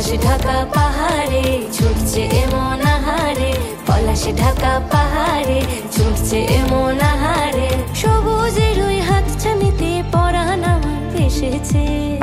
পলাশ ঢাকা পাহাড়ে ছুটছে এমন আহারে, পলাশ ঢাকা পাহাড়ে ছুটছে এমন আহারে। সবুজের ওই হাতছানিতে পরাণ আমার ভেসেছে।